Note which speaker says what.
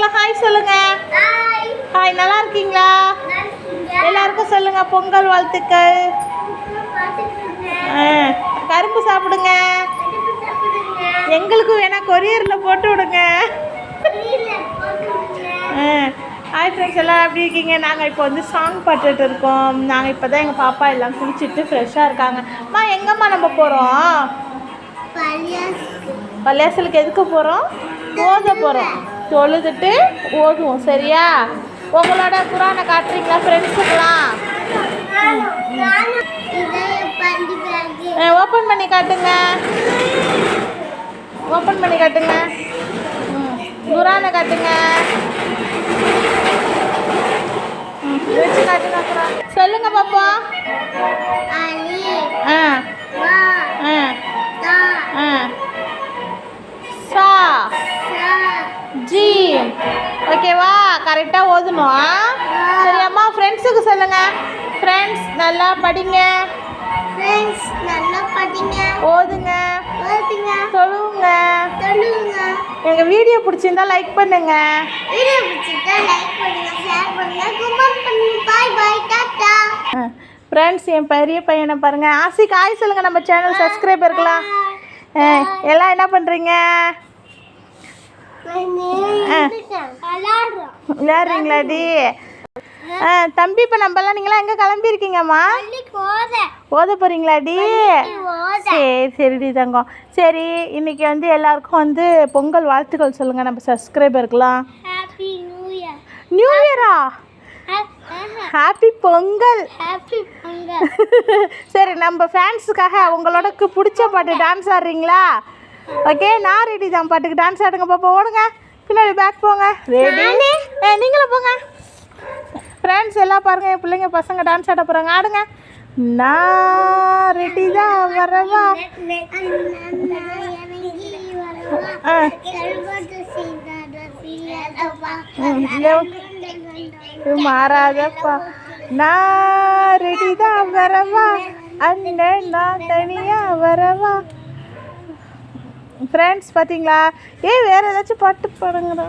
Speaker 1: எல்லாரும் ஹாய் சொல்லுங்க. ஹாய், நல்லா இருக்கீங்களா? எல்லாருக்கும் சொல்லுங்க பொங்கல் வாழ்த்துக்கள். கரும்பு சாப்பிடுங்க. எங்களுக்கும் வேணா கொரியரில் போட்டு விடுங்க. ஹாய் ஃப்ரெண்ட்ஸ், எல்லாம் எப்படி இருக்கீங்க? நாங்கள் இப்போ வந்து சாங் பாட்டுட்டு இருக்கோம். நாங்கள் இப்போ தான் எங்கள் பாப்பா எல்லாம் குளிச்சுட்டு ஃப்ரெஷ்ஷாக இருக்காங்க. அம்மா எங்கம்மா நம்ம போகிறோம்? பள்ளியாசலுக்கு எதுக்கு போகிறோம்? ஓத போகிறோம். தொழுதுட்டு ஓதுவோம், சரியா? உங்களோட குரானை காட்டுறீங்களா ஃப்ரெண்ட்ஸுக்கெல்லாம்? ஓப்பன் பண்ணி காட்டுங்க. ஓப்பன் பண்ணி காட்டுங்க. குரானை காட்டுங்க. வச்சு காட்டுங்க. குரான் சொல்லுங்க பாப்பா. சா ஜி. ஓகேவா? கரெக்டாக ஓதணும். சரி அம்மா, ஃப்ரெண்ட்ஸுக்கு சொல்லுங்க. ஃப்ரெண்ட்ஸ் நல்லா படிங்க. ஃப்ரெண்ட்ஸ் நல்லா படிங்க. ஓதுங்க. ஓதுங்க. தொழுவுங்க. தொழுவுங்க. எங்கள் வீடியோ பிடிச்சிருந்தா லைக் பண்ணுங்க. வீடியோ பிடிச்சிருந்தா லைக் பண்ணுங்க, ஷேர் பண்ணுங்க, கமெண்ட் பண்ணுங்க. Bye bye, tata. ஃப்ரெண்ட்ஸ், என் பெரிய பையனை பாருங்க. ஆசிக் ஹாய் சொல்லுங்க. நம்ம சேனல் சப்ஸ்கிரைப் இருக்கலாம். எல்லாம் என்ன பண்ணுறீங்க? விளையாடுறீங்களாடி? தம்பி, இப்போ நம்மலாம் நீங்களாம் எங்கே கிளம்பியிருக்கீங்கம்மா? ஓத போகிறீங்களாடி? சரி சரிடி தங்கம். சரி, இன்றைக்கி வந்து எல்லாருக்கும் வந்து பொங்கல் வாழ்த்துக்கள் சொல்லுங்கள் நம்ம சப்ஸ்கிரைபருக்கலாம். நியூ இயரா? ஹாப்பி பொங்கல். சரி, நம்ம ஃபேன்ஸுக்காக உங்களோட பிடிச்ச பாட்டு டான்ஸ் ஆடுறீங்களா? ஓகே, நான் ரெடி தான். பாட்டுக்கு டான்ஸ் ஆடுங்க பாப்பா. ஓடுங்க, பின்னாடி பேக் போங்க. ரெடி? நீங்களும் போங்க. ஃப்ரெண்ட்ஸ் எல்லாம் பாருங்கள், என் பிள்ளைங்க பசங்க டான்ஸ் ஆட போகிறாங்க. ஆடுங்க. நான் ரெடி தான், வரவா? மாறாதப்பா. நான் ரெடி தான், வரவா? அண்ணன் நான் தனியாக வரவா? ஃப்ரெண்ட்ஸ் பார்த்தீங்களா? வேறு ஏதாச்சும் பாட்டு பாடுங்கடா.